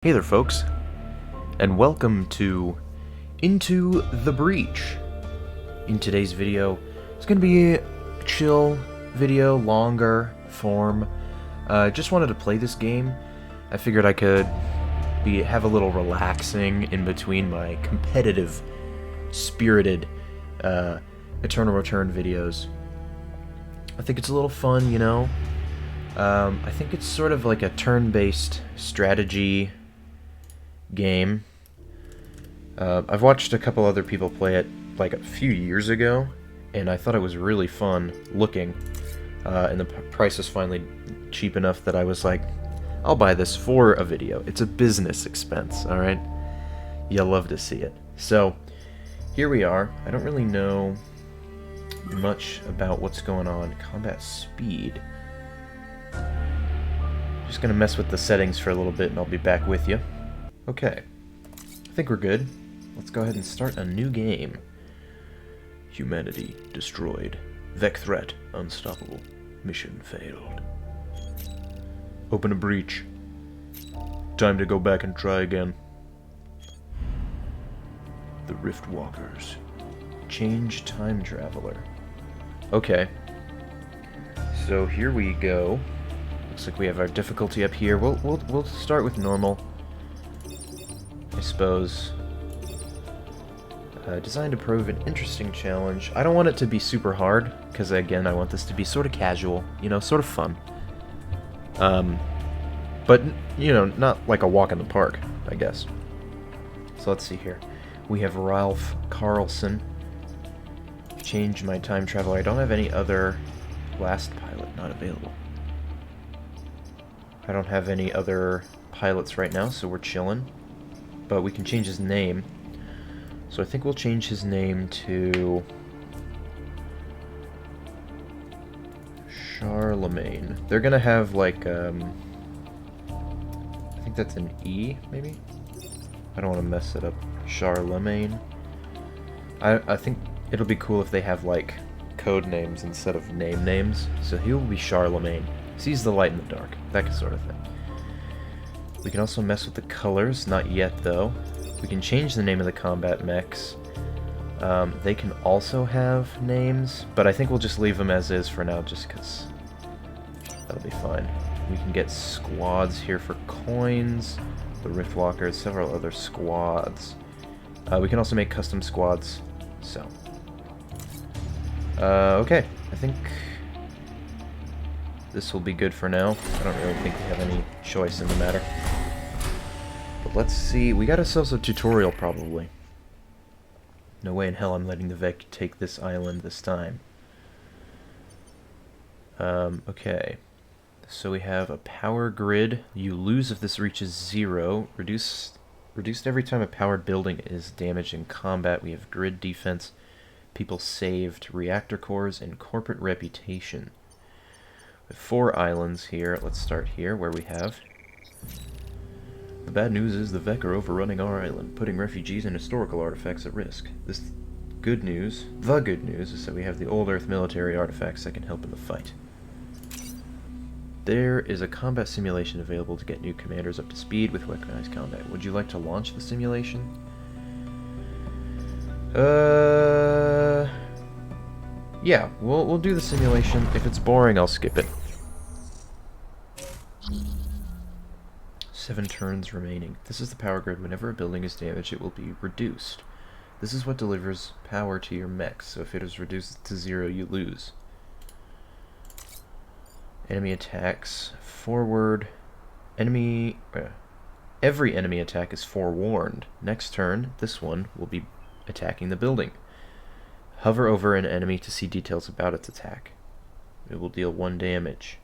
Hey there folks, and welcome to Into the Breach. In today's video, it's going to be a chill video, longer form. Just wanted to play this game. I figured I could have a little relaxing in between my competitive, spirited Eternal Return videos. I think it's a little fun, you know? I think it's sort of like a turn-based strategy game. I've watched a couple other people play it like a few years ago, and I thought it was really fun looking, and the price is finally cheap enough that I was like, I'll buy this for a video. It's a business expense, alright? You'll love to see it. So, here we are. I don't really know much about what's going on. Combat speed. Just gonna mess with the settings for a little bit and I'll be back with you. Okay, I think we're good. Let's go ahead and start a new game. Humanity destroyed. Vec threat unstoppable. Mission failed. Open a breach. Time to go back and try again. The Rift Walkers. Change time traveler. Okay. So here we go. Looks like we have our difficulty up here. We'll start with normal, I suppose. Designed to prove an interesting challenge. I don't want it to be super hard, because again, I want this to be sort of casual, you know, sort of fun. But, you know, not like a walk in the park, I guess. So let's see here. We have Ralph Carlson. Change my time traveler. I don't have any other last pilot not available. I don't have any other pilots right now, so we're chilling. But we can change his name. So I think we'll change his name to Charlemagne. They're gonna have like I think that's an E, maybe? I don't want to mess it up. Charlemagne. I think it'll be cool if they have like code names instead of names. So he will be Charlemagne. Sees the light in the dark, that sort of thing. We can also mess with the colors, not yet though. We can change the name of the combat mechs. They can also have names, but I think we'll just leave them as is for now, just because that'll be fine. We can get squads here for coins, the Rift Walkers, several other squads. We can also make custom squads, so. Okay, I think this will be good for now. I don't really think we have any choice in the matter. But let's see. We got ourselves a tutorial, probably. No way in hell I'm letting the Vec take this island this time. Okay. So we have a power grid. You lose if this reaches 0. Reduced every time a powered building is damaged in combat. We have grid defense, people saved, reactor cores, and corporate reputation. 4 islands here. Let's start here, where we have... The bad news is the Vec are overrunning our island, putting refugees and historical artifacts at risk. The good news is that we have the old Earth military artifacts that can help in the fight. There is a combat simulation available to get new commanders up to speed with weaponized combat. Would you like to launch the simulation? Yeah, we'll do the simulation. If it's boring, I'll skip it. 7 turns remaining. This is the power grid. Whenever a building is damaged, it will be reduced. This is what delivers power to your mechs, so if it is reduced to 0, you lose. Enemy attacks. Forward. Every enemy attack is forewarned. Next turn, this one will be attacking the building. Hover over an enemy to see details about its attack. It will deal 1 damage.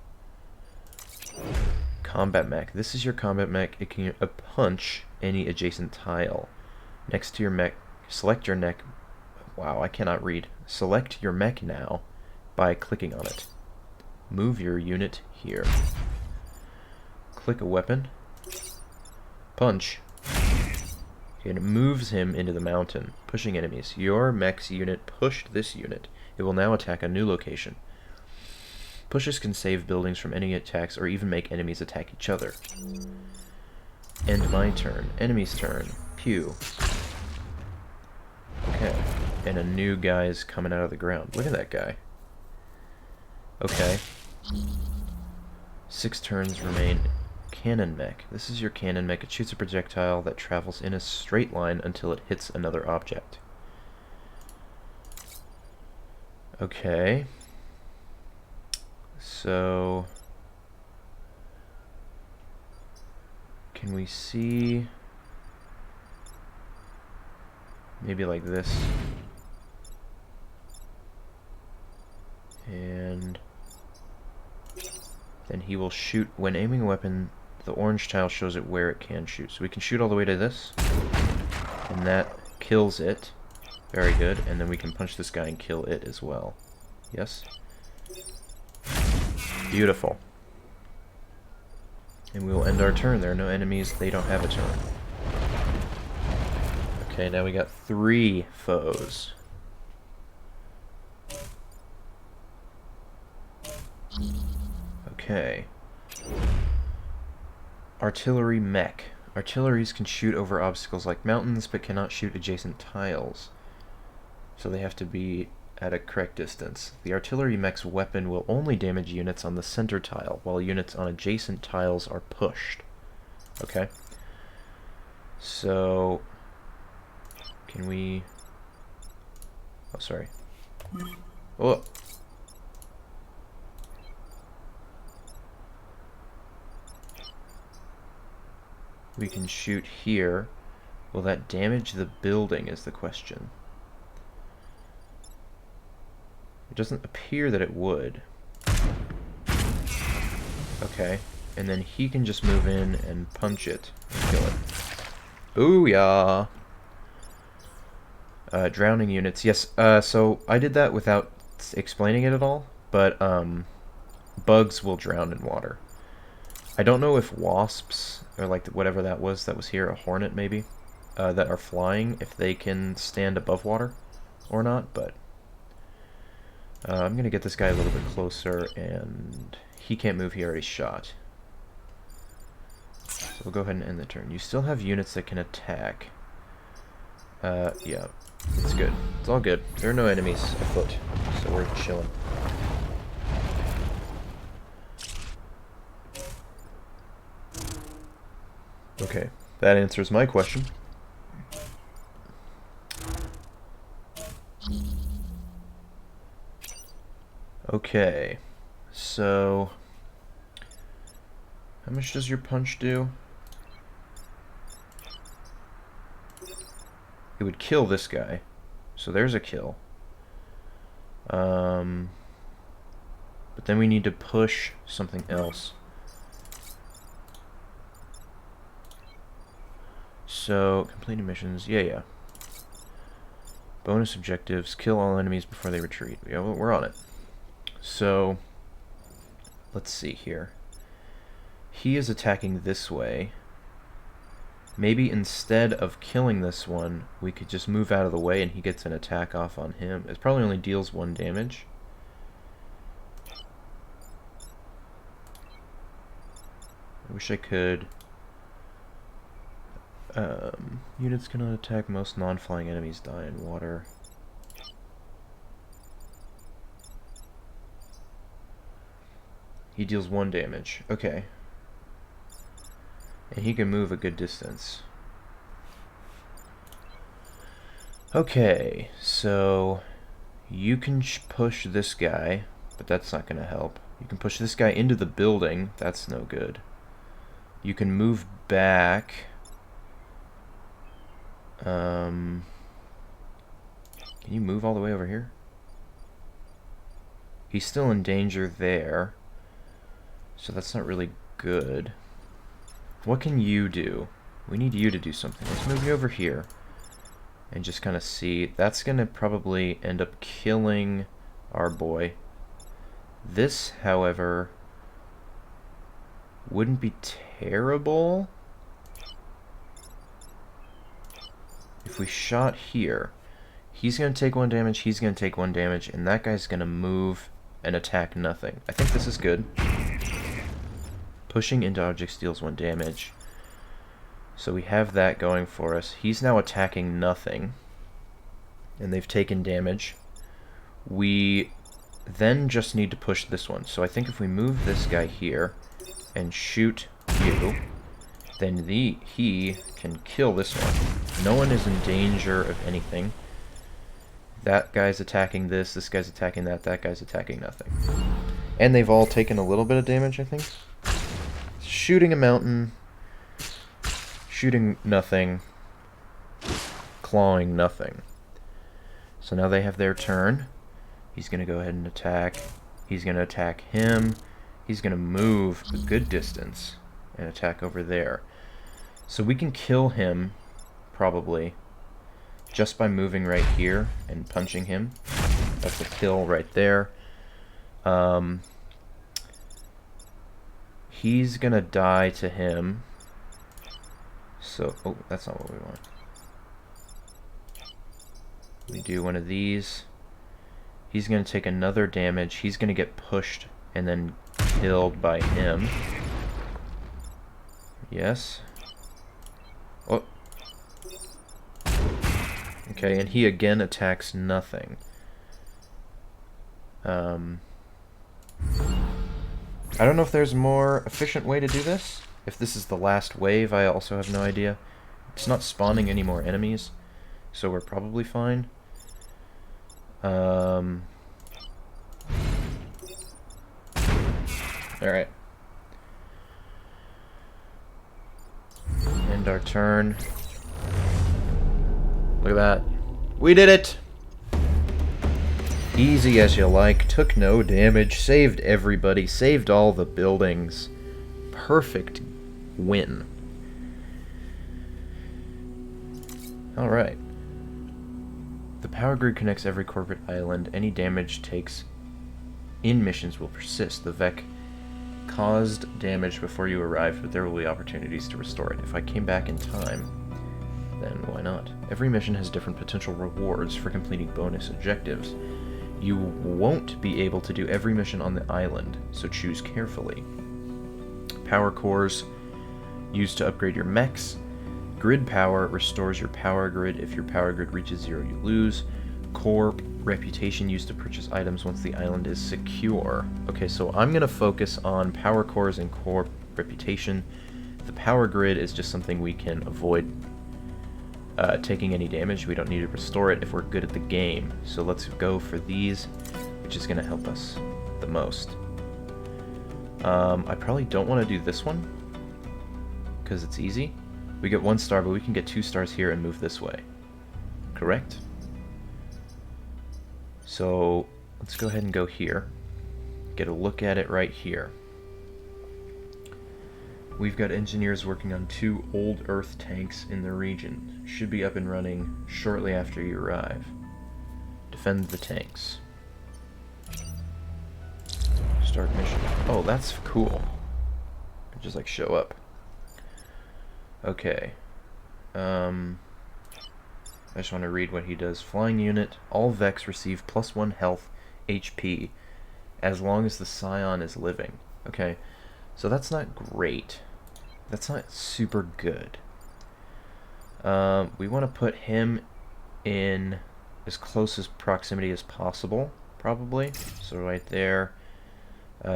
Combat mech. This is your combat mech. It can punch any adjacent tile. Next to your mech, select your mech. Wow, I cannot read. Select your mech now by clicking on it. Move your unit here. Click a weapon. Punch. It moves him into the mountain, pushing enemies. Your mech's unit pushed this unit. It will now attack a new location. Pushes can save buildings from enemy attacks or even make enemies attack each other. End my turn. Enemy's turn. Pew. Okay. And a new guy's coming out of the ground. Look at that guy. Okay. 6 turns remain. Cannon mech. This is your cannon mech. It shoots a projectile that travels in a straight line until it hits another object. Okay. So... can we see... maybe like this? And... then he will shoot. When aiming a weapon, the orange tile shows it where it can shoot. So we can shoot all the way to this. And that kills it. Very good. And then we can punch this guy and kill it as well. Yes? Beautiful. And we will end our turn. There are no enemies. They don't have a turn. Okay, now we got 3 foes. Okay. Artillery mech. Artilleries can shoot over obstacles like mountains, but cannot shoot adjacent tiles. So they have to be at a correct distance. The artillery mech's weapon will only damage units on the center tile, while units on adjacent tiles are pushed. Okay. So... can we... oh, sorry. Oh! We can shoot here. Will that damage the building is the question. It doesn't appear that it would. Okay. And then he can just move in and punch it and kill it. Booyah! Drowning units. Yes, so I did that without explaining it at all, but bugs will drown in water. I don't know if wasps, or like whatever that was here, a hornet maybe, that are flying, if they can stand above water or not, but I'm going to get this guy a little bit closer, and he can't move, he already shot. So we'll go ahead and end the turn. You still have units that can attack. Yeah, it's good. It's all good. There are no enemies afoot, so we're chilling. Okay, that answers my question. Okay, so how much does your punch do? It would kill this guy, so there's a kill. But then we need to push something else. So, completing missions, yeah. Bonus objectives, kill all enemies before they retreat. Yeah, well, we're on it. So, let's see here. He is attacking this way. Maybe instead of killing this one, we could just move out of the way and he gets an attack off on him. It probably only deals 1 damage. I wish I could... units cannot attack most non-flying enemies die in water. He deals 1 damage. Okay. And he can move a good distance. Okay, so you can push this guy, but that's not going to help. You can push this guy into the building. That's no good. You can move back. Can you move all the way over here? He's still in danger there, so that's not really good. What can you do? We need you to do something. Let's move you over here and just kind of see. That's going to probably end up killing our boy. This, however, wouldn't be terrible. If we shot here, he's going to take 1 damage, he's going to take 1 damage, and that guy's going to move and attack nothing. I think this is good. Pushing into objects deals 1 damage. So we have that going for us. He's now attacking nothing, and they've taken damage. We then just need to push this one. So I think if we move this guy here and shoot you, then he can kill this one. No one is in danger of anything. That guy's attacking this guy's attacking that guy's attacking nothing. And they've all taken a little bit of damage, I think. Shooting a mountain, shooting nothing, clawing nothing. So now they have their turn. He's going to go ahead and attack. He's going to attack him. He's going to move a good distance and attack over there. So we can kill him, probably, just by moving right here and punching him. That's a kill right there. He's going to die to him. So, oh, that's not what we want. We do one of these. He's going to take another damage. He's going to get pushed and then killed by him. Yes. Oh. Okay, and he again attacks nothing. I don't know if there's a more efficient way to do this. If this is the last wave, I also have no idea. It's not spawning any more enemies, so we're probably fine. Alright. End our turn. Look at that. We did it! Easy as you like, took no damage, saved everybody, saved all the buildings. Perfect win. Alright. The power grid connects every corporate island. Any damage takes in missions will persist. The VEC caused damage before you arrived, but there will be opportunities to restore it. If I came back in time, then why not? Every mission has different potential rewards for completing bonus objectives. You won't be able to do every mission on the island, so choose carefully. Power cores used to upgrade your mechs. Grid power restores your power grid. If your power grid reaches 0, you lose. Core reputation used to purchase items once the island is secure. Okay, so I'm going to focus on power cores and core reputation. The power grid is just something we can avoid taking any damage. We don't need to restore it if we're good at the game. So let's go for these, which is going to help us the most. I probably don't want to do this one because it's easy. We get 1 star, but we can get 2 stars here and move this way. Correct? So let's go ahead and go here. Get a look at it right here. We've got engineers working on 2 old Earth tanks in the region. Should be up and running shortly after you arrive. Defend the tanks. Start mission. Oh, that's cool. Just like show up. Okay. I just want to read what he does. Flying unit. All Vex receive +1 health HP as long as the Scion is living. Okay. So that's not great. That's not super good. We want to put him in as close as proximity as possible, probably. So right there.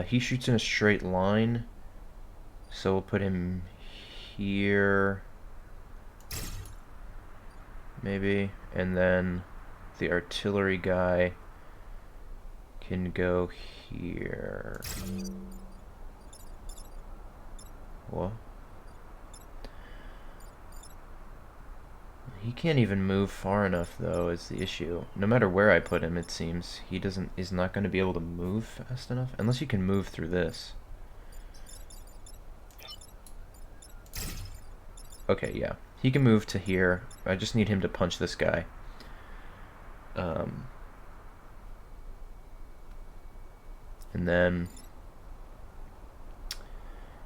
He shoots in a straight line. So we'll put him here. Maybe. And then the artillery guy can go here. What? He can't even move far enough, though, is the issue. No matter where I put him, it seems he is not going to be able to move fast enough, unless you can move through this. Okay, yeah, he can move to here. I just need him to punch this guy. And then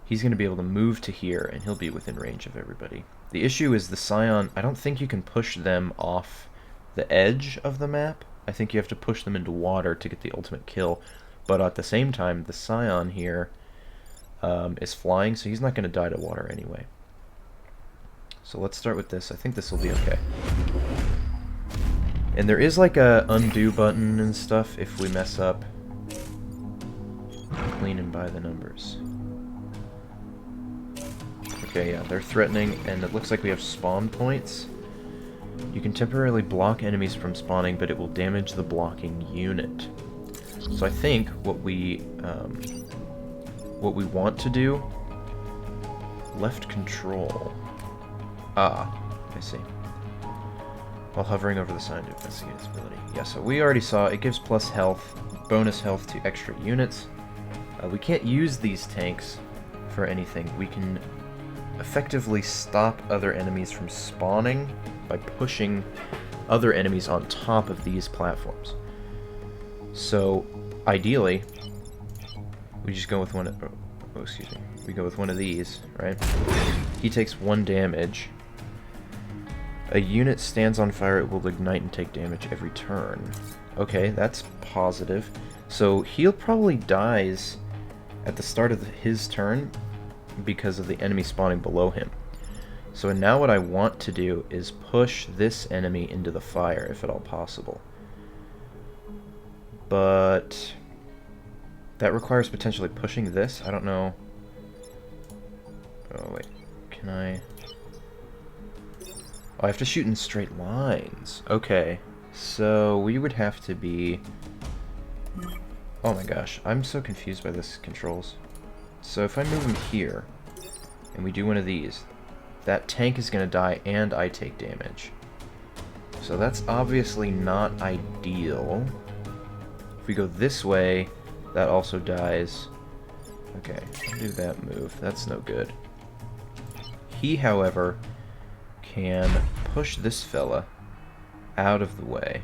he's going to be able to move to here, and he'll be within range of everybody. The issue is the Scion. I don't think you can push them off the edge of the map. I think you have to push them into water to get the ultimate kill. But at the same time, the Scion here is flying, so he's not going to die to water anyway. So let's start with this. I think this will be okay. And there is like a undo button and stuff if we mess up. Clean and by the numbers. Okay, yeah, they're threatening, and it looks like we have spawn points. You can temporarily block enemies from spawning, but it will damage the blocking unit. So I think what we want to do, left control. Ah, I see. While hovering over the sign to investigate its ability. Yeah, so we already saw it gives plus health, bonus health to extra units. We can't use these tanks for anything. We can effectively stop other enemies from spawning by pushing other enemies on top of these platforms. So, ideally, we just go with one of... Oh, excuse me. We go with one of these, right? He takes 1 damage. A unit stands on fire, it will ignite and take damage every turn. Okay, that's positive. So, he'll probably dies at the start of his turn because of the enemy spawning below him. So now what I want to do is push this enemy into the fire, if at all possible. But that requires potentially pushing this. I don't know. Oh, wait. Can I... Oh, I have to shoot in straight lines. Okay. So we would have to be... Oh my gosh, I'm so confused by this controls. So if I move him here, and we do one of these, that tank is going to die and I take damage. So that's obviously not ideal. If we go this way, that also dies. Okay, I'll do that move. That's no good. He, however, can push this fella out of the way.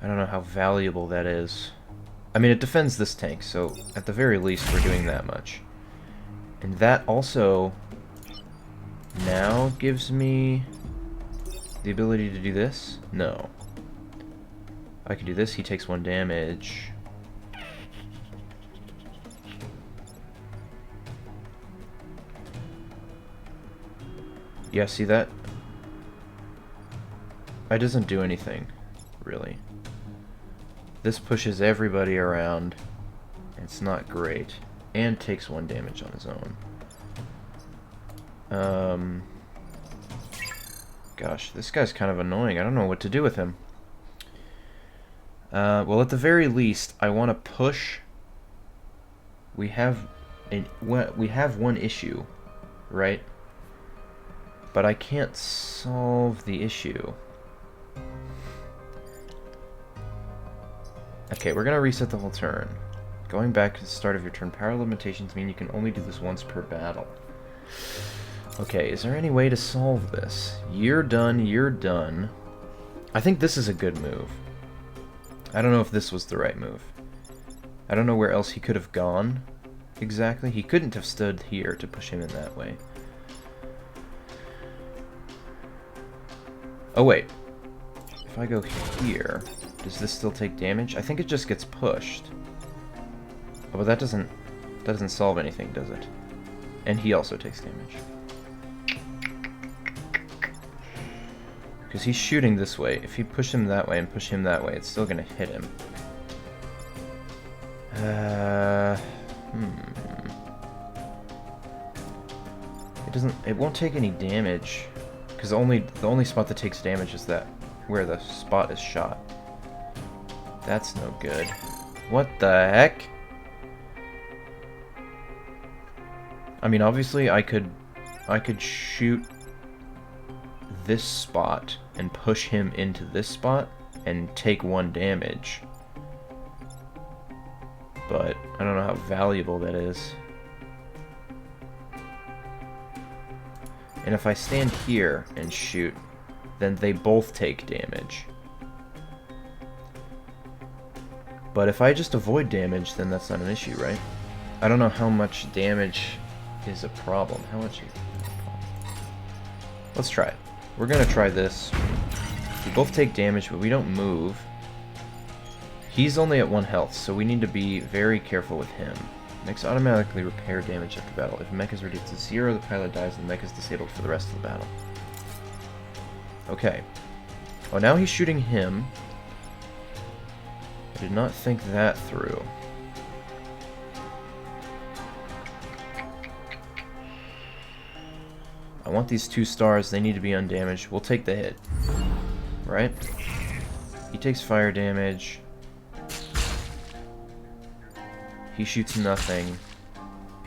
I don't know how valuable that is. I mean, it defends this tank, so at the very least we're doing that much. And that also now gives me the ability to do this? No. I can do this, he takes 1 damage. Yeah, see that? It doesn't do anything, really. This pushes everybody around. It's not great. And takes 1 damage on his own. Gosh, this guy's kind of annoying. I don't know what to do with him. Well, at the very least, I want to push. We have 1 issue, right? But I can't solve the issue. Okay, we're gonna reset the whole turn. Going back to the start of your turn, power limitations mean you can only do this once per battle. Okay, is there any way to solve this? You're done, you're done. I think this is a good move. I don't know if this was the right move. I don't know where else he could have gone, exactly. He couldn't have stood here to push him in that way. Oh wait, if I go here, does this still take damage? I think it just gets pushed. Oh, but that doesn't solve anything, does it? And he also takes damage. Because he's shooting this way. If you push him that way and push him that way, it's still gonna hit him. It won't take any damage. Because the only spot that takes damage is that where the spot is shot. That's no good. What the heck? I mean, obviously I could shoot this spot and push him into this spot and take 1 damage. But I don't know how valuable that is. And if I stand here and shoot, then they both take damage. But if I just avoid damage, then that's not an issue, right? I don't know how much damage is a problem. How much is a problem? Let's try it. We're gonna try this. We both take damage, but we don't move. He's only at 1 health, so we need to be very careful with him. Mechs automatically repair damage after battle. If a mech is reduced to 0, the pilot dies and the mech is disabled for the rest of the battle. Okay. Oh, now he's shooting him. I did not think that through. I want these 2 stars. They need to be undamaged. We'll take the hit. Right? He takes fire damage. He shoots nothing.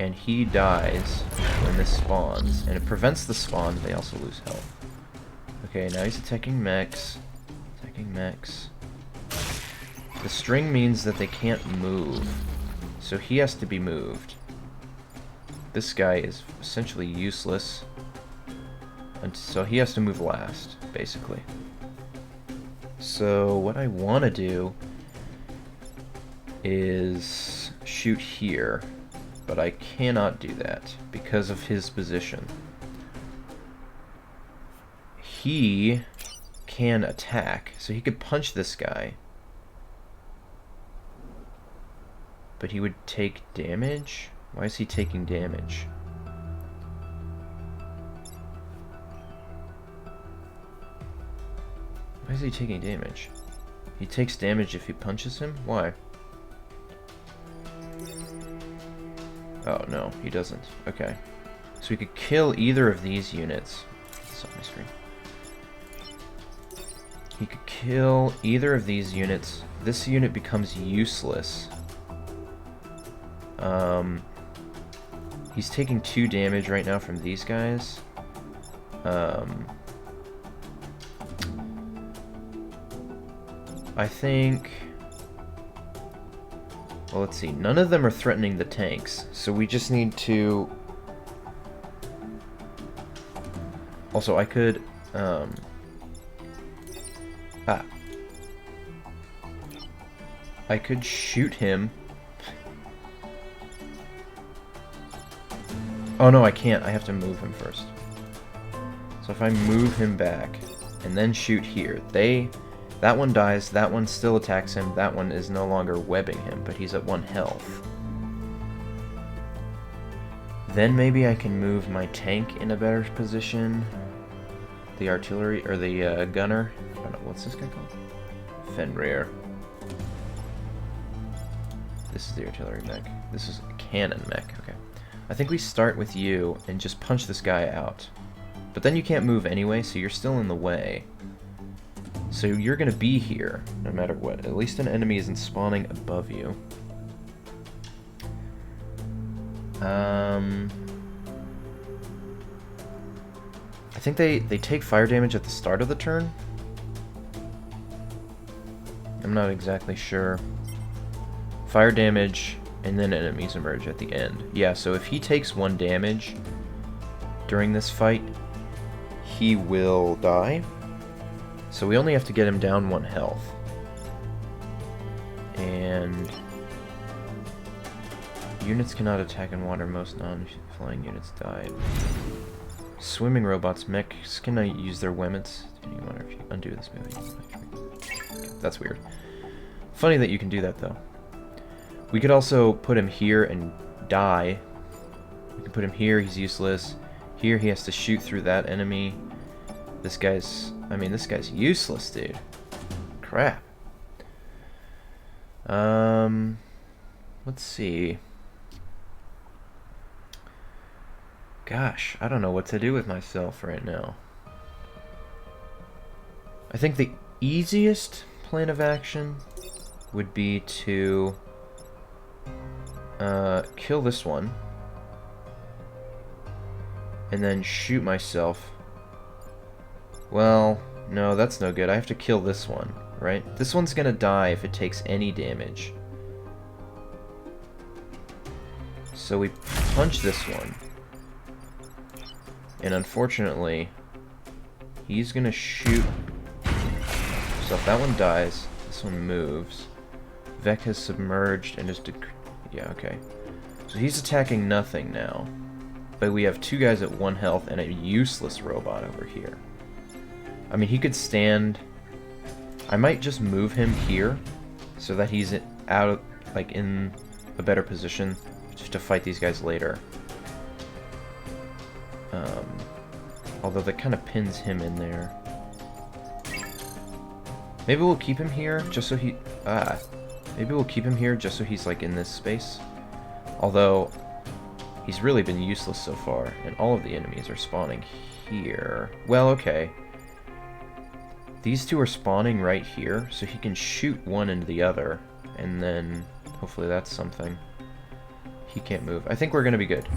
And he dies when this spawns. And it prevents the spawn. They also lose health. Okay, now he's attacking mechs. Attacking mechs. The string means that they can't move. So he has to be moved. This guy is essentially useless. And so he has to move last, basically. So what I want to do is shoot here. But I cannot do that because of his position. He can attack, so he could punch this guy. But he would take damage? Why is he taking damage? Why is he taking damage? He takes damage if he punches him? Why? Oh, no, he doesn't. Okay. So we could kill either of these units. It's on my screen. He could kill either of these units. This unit becomes useless. He's taking 2 damage right now from these guys. I think... Well, let's see. None of them are threatening the tanks, so we just need to... Also, I could... I could shoot him. Oh no, I can't. I have to move him first. So if I move him back, and then shoot here, that one dies, that one still attacks him, that one is no longer webbing him, but he's at 1 health. Then maybe I can move my tank in a better position. The artillery, or the gunner. I don't know, what's this guy called? Fenrir. This is the artillery mech. This is a cannon mech, okay. I think we start with you and just punch this guy out. But then you can't move anyway, so you're still in the way. So you're gonna be here, no matter what. At least an enemy isn't spawning above you. I think they take fire damage at the start of the turn. I'm not exactly sure. Fire damage, and then enemies emerge at the end. Yeah, so if he takes 1 damage during this fight, he will die. So we only have to get him down 1 health. And units cannot attack in water. Most non-flying units die. Swimming robots, mechs can use their wemmets. If you undo this movie. That's weird. Funny that you can do that though. We could also put him here and die. We can put him here, he's useless. Here he has to shoot through that enemy. This guy's useless, dude. Crap. Let's see. Gosh, I don't know what to do with myself right now. I think the easiest plan of action would be to kill this one and then shoot myself. Well, no, that's no good. I have to kill this one, right? This one's gonna die if it takes any damage. So we punch this one. And unfortunately, he's gonna shoot. So if that one dies, this one moves. Vec has submerged and is yeah, okay. So he's attacking nothing now. But we have 2 guys at 1 health and a useless robot over here. I mean, he could stand... I might just move him here so that he's out, like, in a better position to fight these guys later. Although that kind of pins him in there. Maybe we'll keep him here just so he... Maybe we'll keep him here just so he's like in this space. Although, he's really been useless so far, and all of the enemies are spawning here. Well, okay. These two are spawning right here, so he can shoot one into the other, and then hopefully that's something. He can't move. I think we're gonna be good.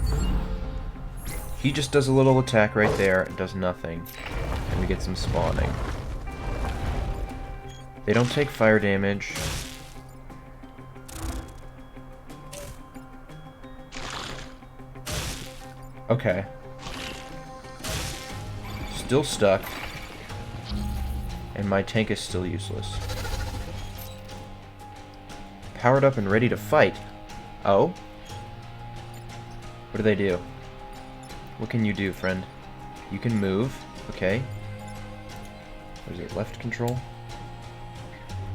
He just does a little attack right there, it does nothing, and we get some spawning. They don't take fire damage. Okay. Still stuck. And my tank is still useless. Powered up and ready to fight. Oh? What do they do? What can you do, friend? You can move. Okay. What is it? Left control?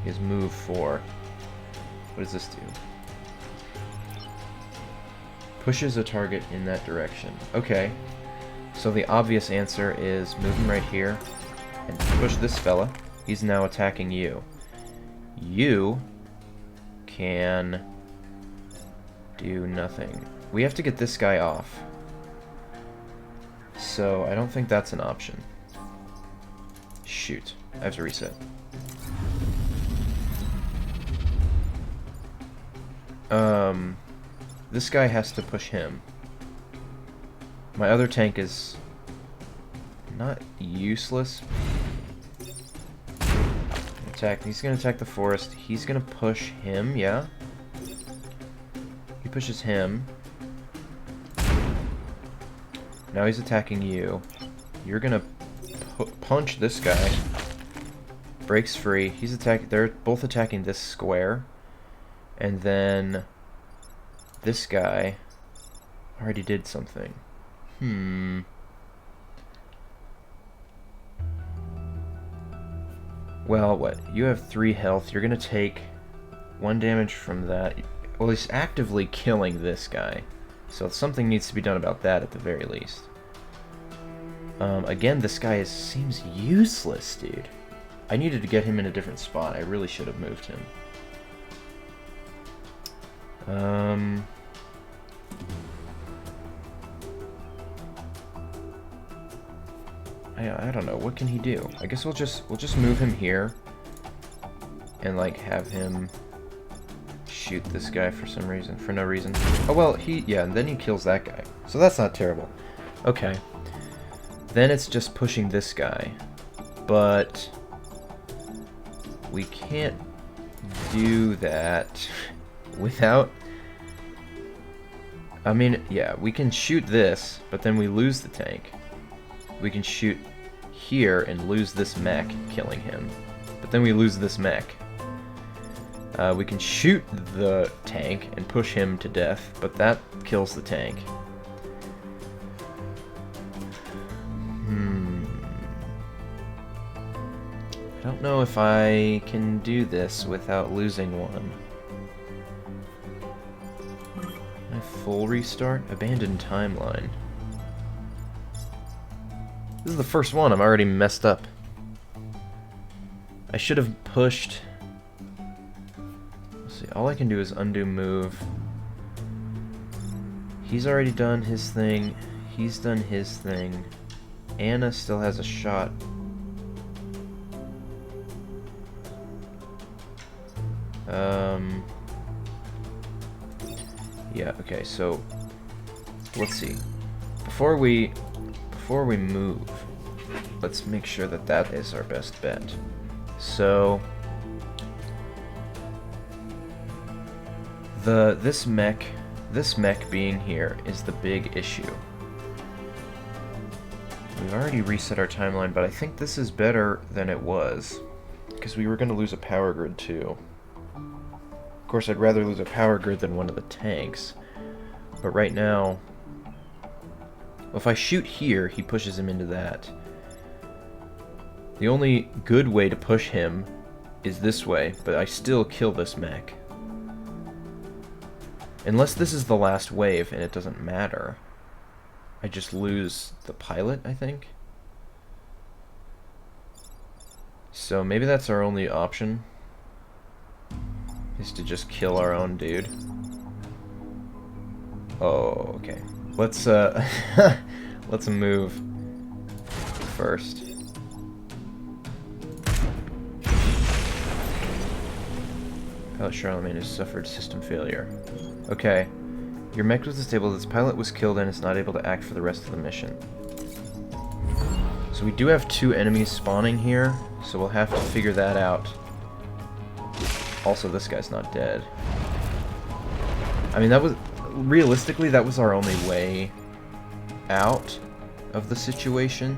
He has move 4. What does this do? Pushes a target in that direction. Okay. So the obvious answer is move him right here and push this fella. He's now attacking you. You can do nothing. We have to get this guy off. So I don't think that's an option. Shoot. I have to reset. This guy has to push him. My other tank is not useless. Attack. He's gonna attack the forest. He's gonna push him, yeah? He pushes him. Now he's attacking you. You're gonna punch this guy. Breaks free. He's attacking. They're both attacking this square. And then this guy already did something. Well, what? You have 3 health. You're gonna take 1 damage from that. Well, he's actively killing this guy. So something needs to be done about that at the very least. Again, this guy seems useless, dude. I needed to get him in a different spot. I really should have moved him. I don't know. What can he do? I guess we'll just move him here and like have him shoot this guy for some reason, for no reason. Oh well, yeah, and then he kills that guy. So that's not terrible. Okay. Then it's just pushing this guy. But we can't do that without... I mean, yeah, we can shoot this, but then we lose the tank. We can shoot here and lose this mech, killing him. But then we lose this mech. We can shoot the tank and push him to death, but that kills the tank. I don't know if I can do this without losing one. Can I full restart? Abandoned timeline. This is the first one. I'm already messed up. I should have pushed... Let's see, all I can do is undo move. He's already done his thing. He's done his thing. Anna still has a shot. Yeah, okay, so let's see. Before we move, let's make sure that that is our best bet. So this mech being here is the big issue. We've already reset our timeline, but I think this is better than it was, because we were going to lose a power grid too. Of course, I'd rather lose a power grid than one of the tanks, but right now, if I shoot here, he pushes him into that. The only good way to push him is this way, but I still kill this mech. Unless this is the last wave and it doesn't matter. I just lose the pilot, I think. So maybe that's our only option, is to just kill our own dude. Oh, okay. Let's let's move first. Pilot Charlemagne has suffered system failure. Okay. Your mech was disabled, its pilot was killed, and is not able to act for the rest of the mission. So we do have 2 enemies spawning here, so we'll have to figure that out. Also, this guy's not dead. I mean, that was... realistically, that was our only way out of the situation.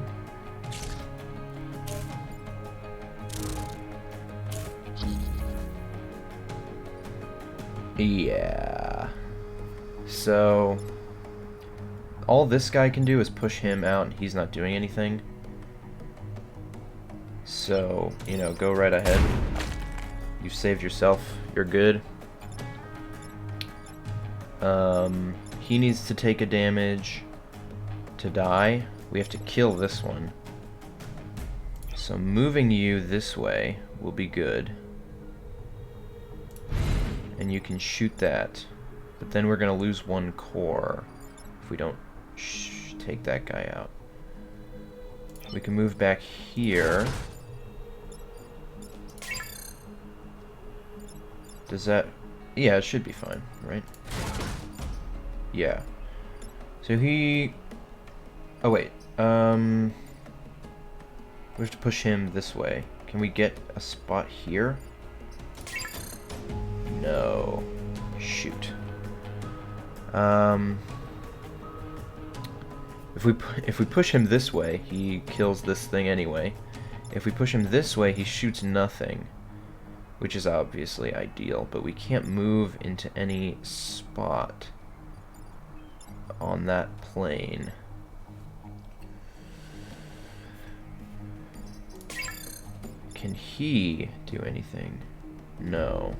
Yeah. So, all this guy can do is push him out, and he's not doing anything. So, you know, go right ahead. You've saved yourself. You're good. He needs to take a damage to die. We have to kill this one. So moving you this way will be good. And you can shoot that. But then we're going to lose 1 core if we don't take that guy out. We can move back here. Does that... yeah, it should be fine, right? Yeah. So he... oh, wait. We have to push him this way. Can we get a spot here? No. Shoot. If we push him this way, he kills this thing anyway. If we push him this way, he shoots nothing, which is obviously ideal, but we can't move into any spot on that plane. Can he do anything? No.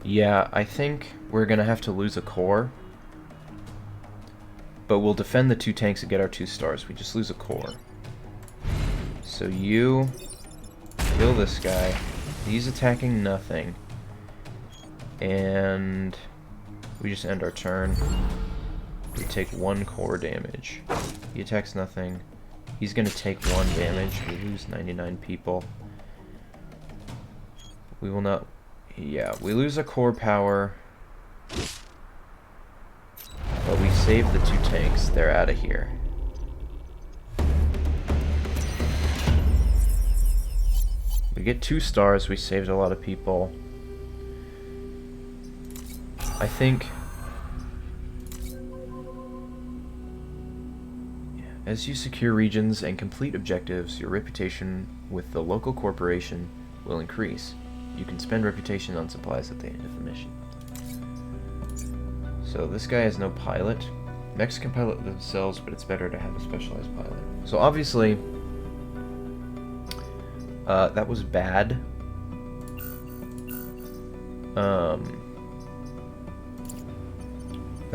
Yeah, I think we're gonna have to lose a core, but we'll defend the 2 tanks and get our 2 stars. We just lose a core. So you kill this guy. He's attacking nothing. And we just end our turn. We take 1 core damage. He attacks nothing. He's gonna take 1 damage. We lose 99 people. We will not... yeah, we lose a core power. But we save the 2 tanks. They're out of here. We get 2 stars. We saved a lot of people. I think... as you secure regions and complete objectives, your reputation with the local corporation will increase. You can spend reputation on supplies at the end of the mission. So this guy has no pilot. Mechs can pilot themselves, but it's better to have a specialized pilot. So obviously, that was bad. That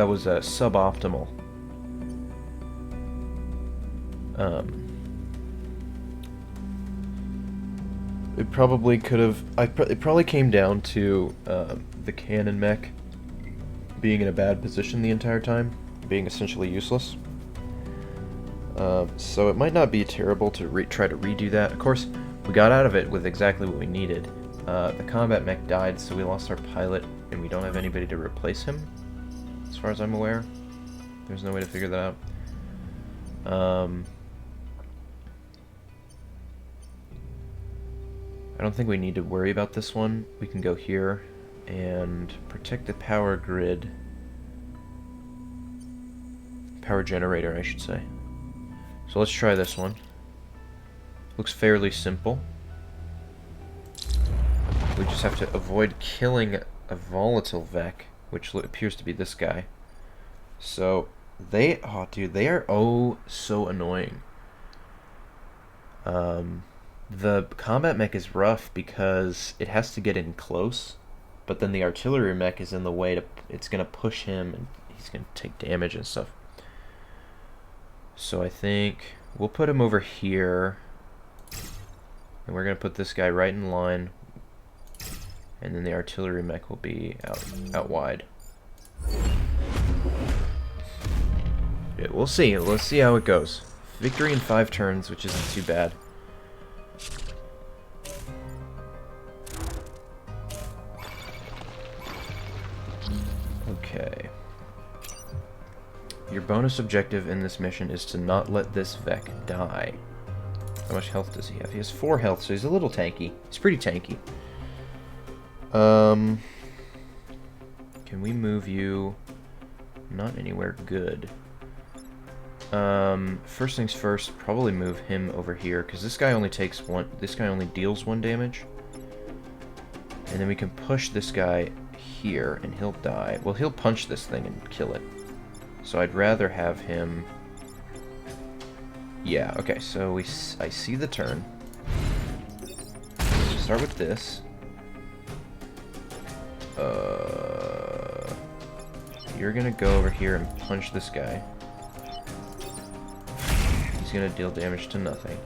was suboptimal. It probably could have... it probably came down to the cannon mech being in a bad position the entire time, being essentially useless. So it might not be terrible to try to redo that. Of course, we got out of it with exactly what we needed. The combat mech died, so we lost our pilot, and we don't have anybody to replace him, as far as I'm aware. There's no way to figure that out. I don't think we need to worry about this one. We can go here and protect the power grid. Power generator, I should say. So let's try this one. Looks fairly simple. We just have to avoid killing a volatile Vec, which appears to be this guy. So they... oh, dude, they are oh so annoying. The combat mech is rough because it has to get in close But then the artillery mech is in the way to... It's going to push him, and he's going to take damage and stuff. So I think we'll put him over here. And we're going to put this guy right in line. And then the artillery mech will be out wide. Yeah, we'll see. Let's see how it goes. Victory in 5 turns, which isn't too bad. Okay. Your bonus objective in this mission is to not let this Vec die. How much health does he have? He has 4 health, so he's a little tanky. He's pretty tanky. Can we move you? Not anywhere good. First things first, probably move him over here, because this guy only takes 1... This guy only deals 1 damage. And then we can push this guy here, and he'll die. Well, he'll punch this thing and kill it. So I'd rather have him... Yeah, okay, so I see the turn. Start with this. You're gonna go over here and punch this guy. He's gonna deal damage to nothing.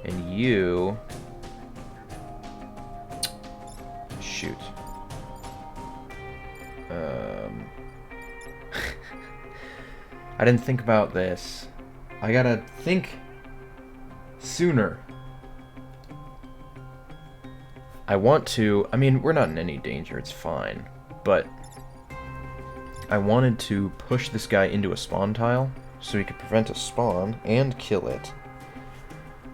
And you... Shoot. I didn't think about this. I gotta think sooner. I want to... I mean, we're not in any danger, it's fine. But I wanted to push this guy into a spawn tile so he could prevent a spawn and kill it.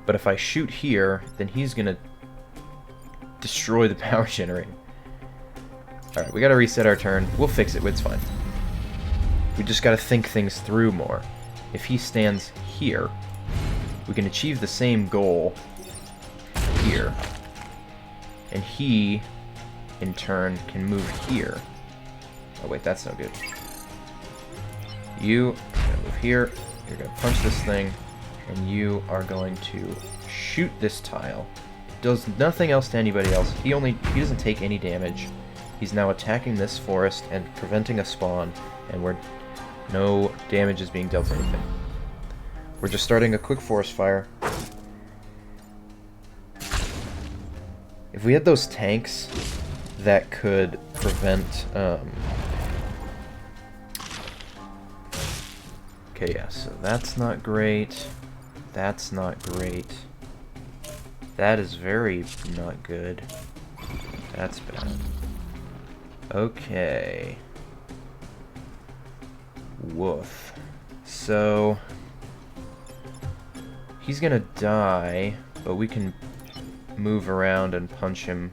But if I shoot here, then he's gonna destroy the power generator. Alright, we gotta reset our turn. We'll fix it, it's fine. We just gotta think things through more. If he stands here, we can achieve the same goal here. And he, in turn, can move here. Oh wait, that's no good. You are gonna move here, you're gonna punch this thing, and you are going to shoot this tile. It does nothing else to anybody else. He doesn't take any damage. He's now attacking this forest and preventing a spawn, and no damage is being dealt to anything. We're just starting a quick forest fire. If we had those tanks that could prevent... Okay, yeah, so that's not great. That's not great. That is very not good. That's bad. Okay. Woof. So... He's gonna die, but we can move around and punch him.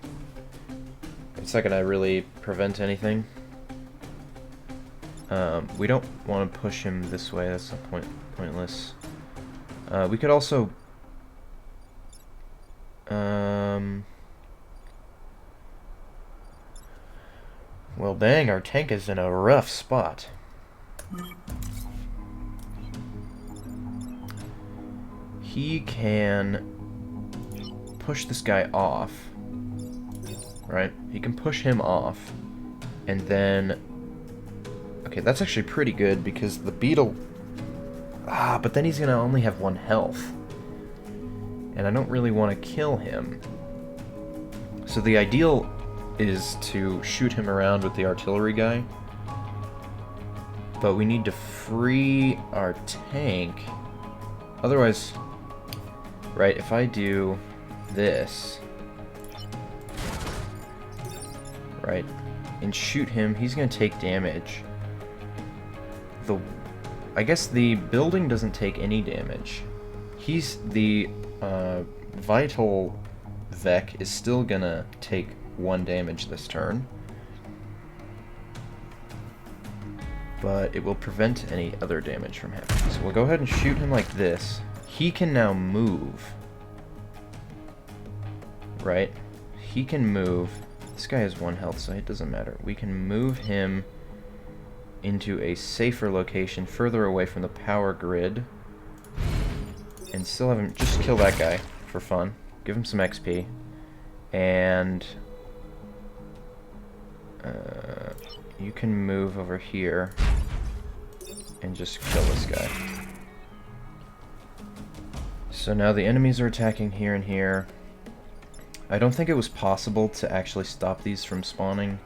It's not gonna really prevent anything. We don't want to push him this way, that's pointless. We could also... Well, dang, our tank is in a rough spot. He can push this guy off, right? He can push him off, and then... Okay, that's actually pretty good, because the beetle... but then he's gonna only have 1 health. And I don't really want to kill him. So the ideal is to shoot him around with the artillery guy. But we need to free our tank. Otherwise... Right, if I do this, right, and shoot him, he's going to take damage. I guess the building doesn't take any damage. The vital Vec is still going to take 1 damage this turn. But it will prevent any other damage from happening. So we'll go ahead and shoot him like this. He can now move, right? He can move. This guy has 1 health, so it doesn't matter. We can move him into a safer location further away from the power grid and still have him just kill that guy for fun. Give him some XP. And You can move over here and just kill this guy. So now the enemies are attacking here and here. I don't think it was possible to actually stop these from spawning.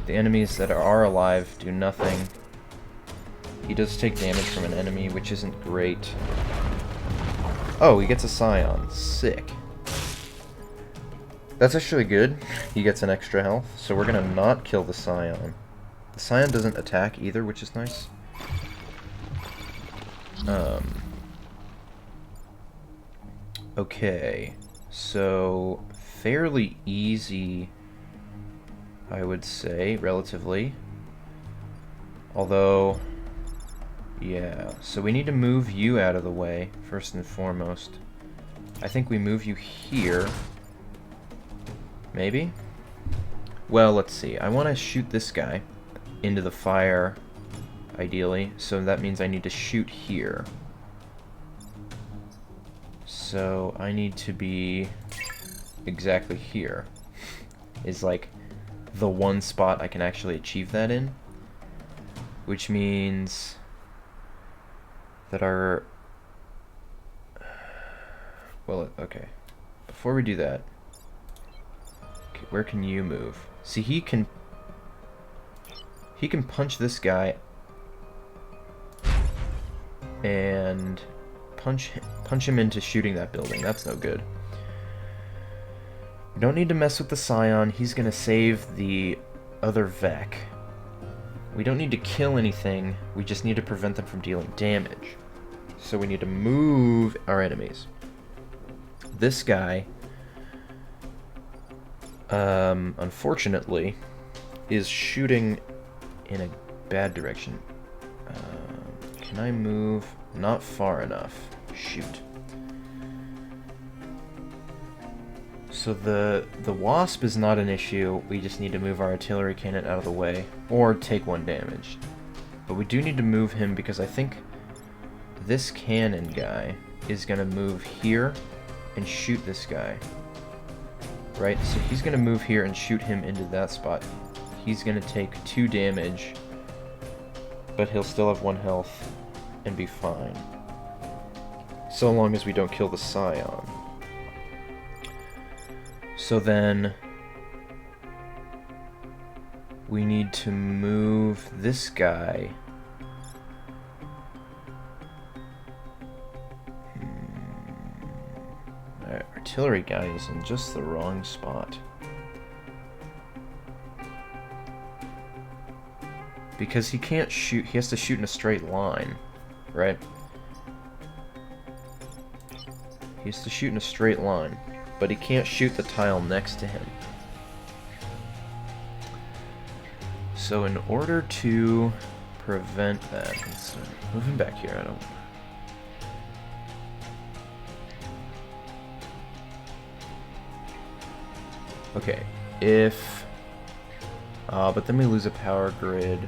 The enemies that are alive do nothing. He does take damage from an enemy, which isn't great. Oh, he gets a Scion. Sick. That's actually good. He gets an extra health, so we're gonna not kill the Scion. The Scion doesn't attack either, which is nice. Okay, so fairly easy, I would say, relatively. Although, yeah, so we need to move you out of the way, first and foremost. I think we move you here. Maybe? Well, let's see. I want to shoot this guy into the fire, ideally, so that means I need to shoot here. So I need to be exactly here. Is like the one spot I can actually achieve that in. Which means that our... Well, okay. Before we do that, okay, where can you move? See, he can punch this guy and punch him into shooting that building. That's no good. We don't need to mess with the Scion. He's gonna save the other Vec. We don't need to kill anything. We just need to prevent them from dealing damage. So we need to move our enemies. This guy, unfortunately, is shooting in a bad direction. Can I move? Not far enough. Shoot. So the Wasp is not an issue. We just need to move our artillery cannon out of the way, or take 1 damage. But we do need to move him because I think this cannon guy is gonna move here and shoot this guy. Right? So he's gonna move here and shoot him into that spot. He's gonna take 2 damage, but he'll still have 1 health and be fine. So long as we don't kill the Scion. So then we need to move this guy. Our artillery guy is in just the wrong spot. Because he can't shoot, he has to shoot in a straight line, right? He has to shoot in a straight line, but he can't shoot the tile next to him. So in order to prevent that, let's move him back here. I don't... Okay, if... but then we lose a power grid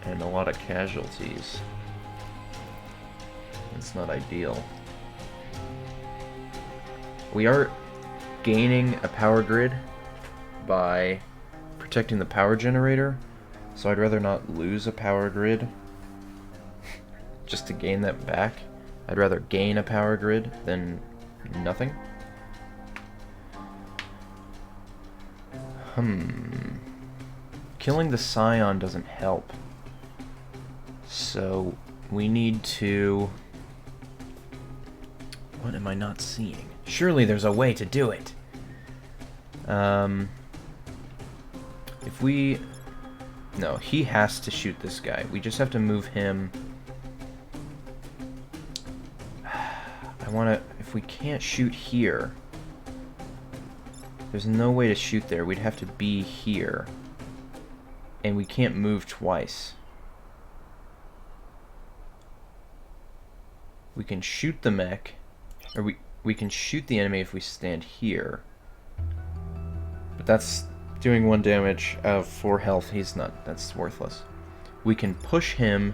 and a lot of casualties. It's not ideal. We are gaining a power grid by protecting the power generator, so I'd rather not lose a power grid just to gain that back. I'd rather gain a power grid than nothing. Killing the Scion doesn't help. So we need to... What am I not seeing? Surely there's a way to do it. If we... No, he has to shoot this guy. We just have to move him. I want to... If we can't shoot here... There's no way to shoot there. We'd have to be here. And we can't move twice. We can shoot the mech. Or we can shoot the enemy if we stand here. But that's doing 1 damage out of 4 health. He's not... That's worthless. We can push him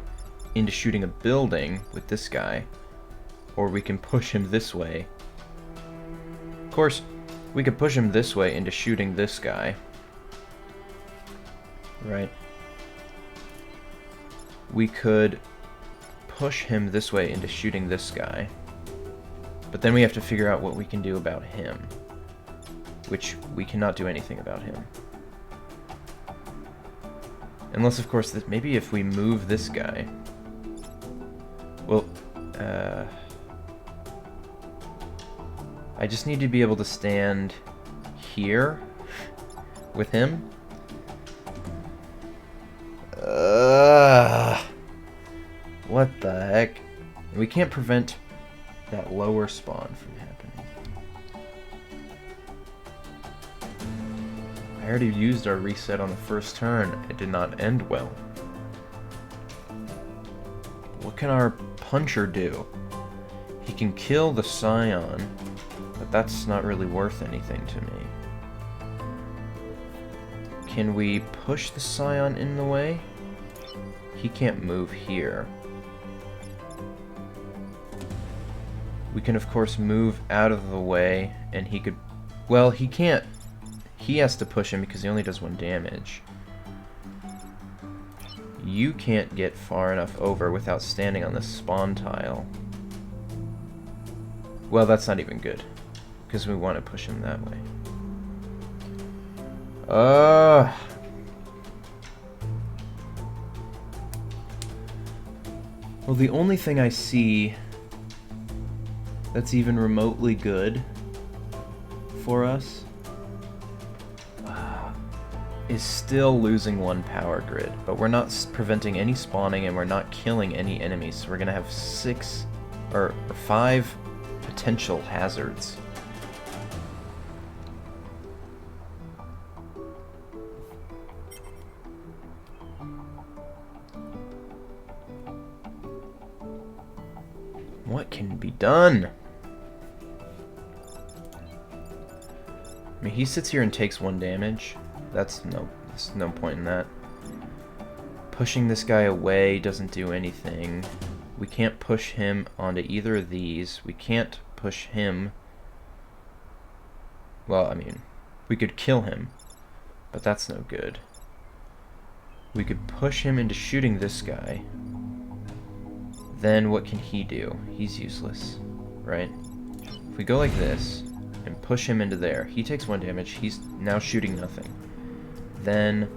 into shooting a building with this guy. Or we can push him this way. Of course, We could push him this way into shooting this guy. Right. We could push him this way into shooting this guy. But then we have to figure out what we can do about him. Which we cannot do anything about him. Unless, of course, maybe if we move this guy. Well, I just need to be able to stand here with him. What the heck? We can't prevent that lower spawn from happening. I already used our reset on the first turn. It did not end well. What can our puncher do? He can kill the Scion, but that's not really worth anything to me. Can we push the Scion in the way? He can't move here. We can, of course, move out of the way, and he could... Well, he can't. He has to push him because he only does 1 damage. You can't get far enough over without standing on this spawn tile. Well, that's not even good, because we want to push him that way. Well, the only thing I see that's even remotely good for us is still losing 1 power grid, but we're not preventing any spawning and we're not killing any enemies, so we're gonna have 6 or 5 potential hazards. What can be done? I mean, he sits here and takes 1 damage. There's no point in that. Pushing this guy away doesn't do anything. We can't push him onto either of these. We can't push him. Well, I mean, we could kill him, but that's no good. We could push him into shooting this guy. Then what can he do? He's useless, right? If we go like this and push him into there, he takes 1 damage. He's now shooting nothing. Then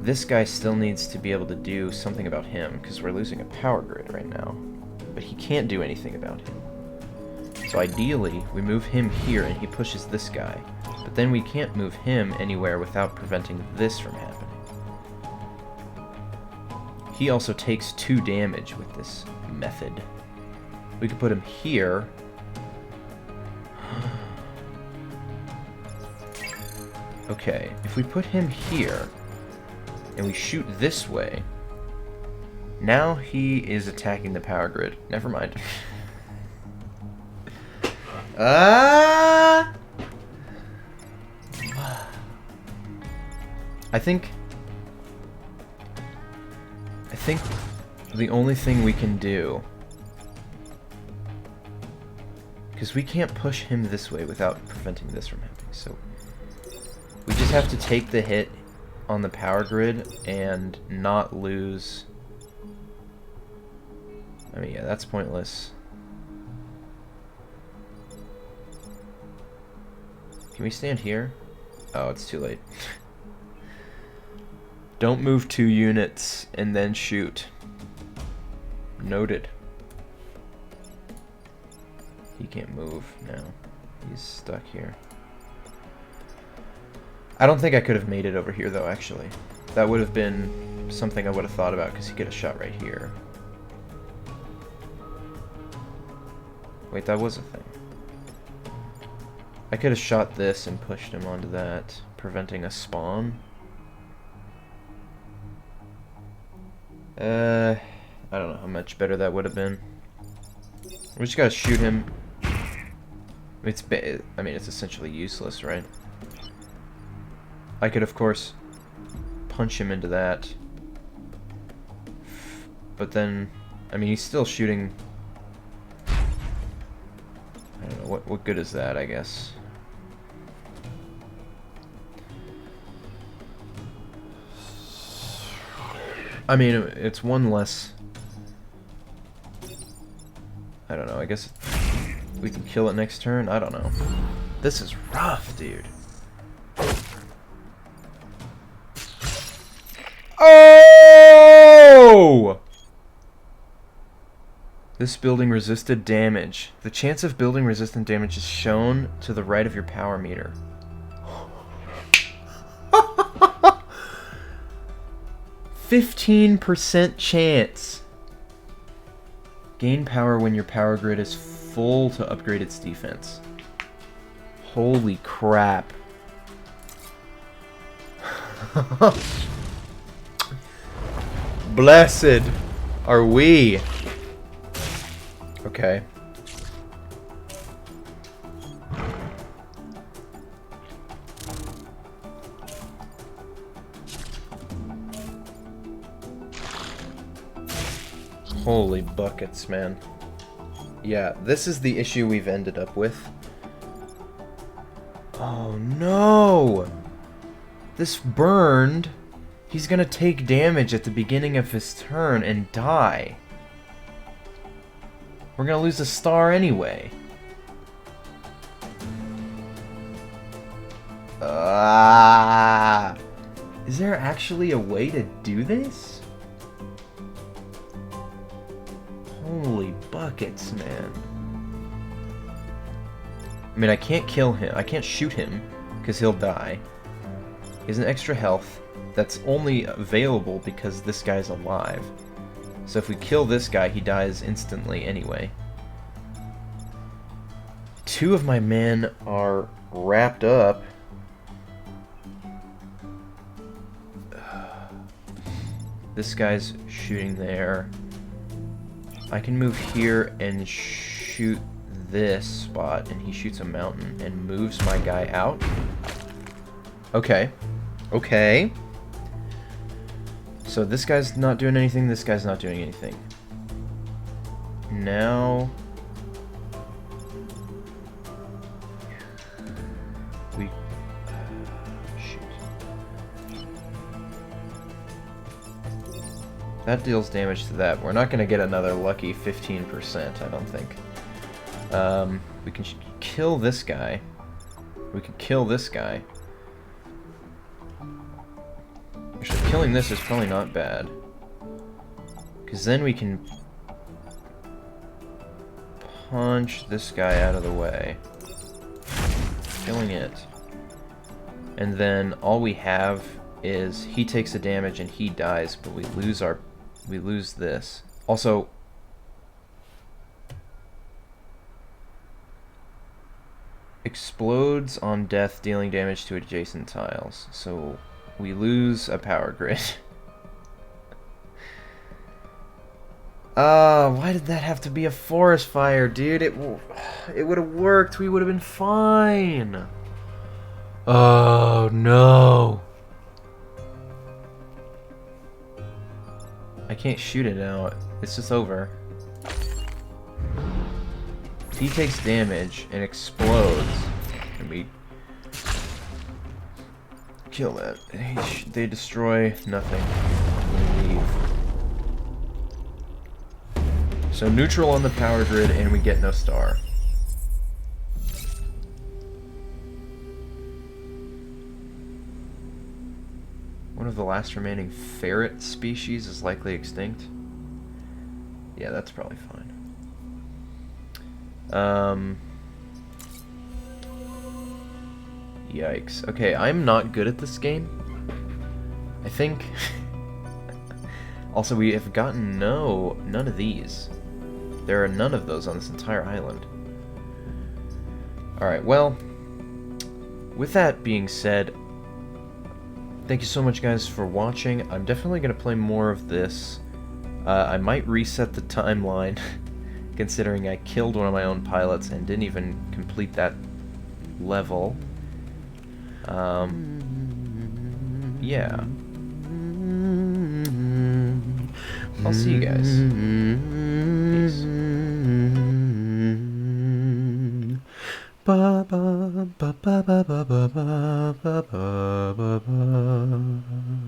this guy still needs to be able to do something about him because we're losing a power grid right now. But he can't do anything about him. So ideally, we move him here and he pushes this guy. But then we can't move him anywhere without preventing this from happening. He also takes 2 damage with this method. We could put him here. Okay, if we put him here, and we shoot this way, now he is attacking the power grid. Never mind. I think the only thing we can do, because we can't push him this way without preventing this from happening, so we just have to take the hit on the power grid and not lose. I mean, yeah, that's pointless. Can we stand here? Oh, it's too late. Don't move 2 units and then shoot. Noted. He can't move now. He's stuck here. I don't think I could have made it over here, though, actually. That would have been something I would have thought about, because he could have shot right here. Wait, that was a thing. I could have shot this and pushed him onto that, preventing a spawn. I don't know how much better that would have been. We just gotta shoot him. I mean, it's essentially useless, right? I could, of course, punch him into that. But then, I mean, he's still shooting. I don't know. what good is that, I guess? I mean, it's one less... I don't know, I guess we can kill it next turn? I don't know. This is rough, dude. Oh! This building resisted damage. The chance of building resistant damage is shown to the right of your power meter. 15% chance. Gain power when your power grid is full to upgrade its defense. Holy crap. Blessed are we. Okay. Holy buckets, man. Yeah, this is the issue we've ended up with. Oh no! This burned. He's gonna take damage at the beginning of his turn and die. We're gonna lose a star anyway. Is there actually a way to do this? Holy buckets, man. I mean, I can't kill him. I can't shoot him, because he'll die. He has an extra health that's only available because this guy's alive. So if we kill this guy, he dies instantly anyway. Two of my men are wrapped up. This guy's shooting there. I can move here and shoot this spot, and he shoots a mountain and moves my guy out. Okay. Okay. So this guy's not doing anything, this guy's not doing anything. Now... we... shoot. That deals damage to that. We're not going to get another lucky 15%, I don't think. We can kill this guy. We can kill this guy. Actually, killing this is probably not bad. Because then we can punch this guy out of the way. Killing it. And then all we have is he takes the damage and he dies, but we lose this. Also, explodes on death, dealing damage to adjacent tiles. So we lose a power grid. Why did that have to be a forest fire, dude? It would have worked. We would have been fine. Oh, no. I can't shoot it out. It's just over. He takes damage and explodes. And we kill that. They destroy nothing. We leave. So neutral on the power grid, and we get no star. One of the last remaining ferret species is likely extinct. Yeah, that's probably fine. Yikes. Okay, I'm not good at this game. I think... Also, we have gotten none of these. There are none of those on this entire island. Alright, well, with that being said, thank you so much, guys, for watching. I'm definitely going to play more of this. I might reset the timeline, considering I killed one of my own pilots and didn't even complete that level. Yeah. I'll see you guys. Peace. Ba ba ba ba ba ba ba ba ba ba ba.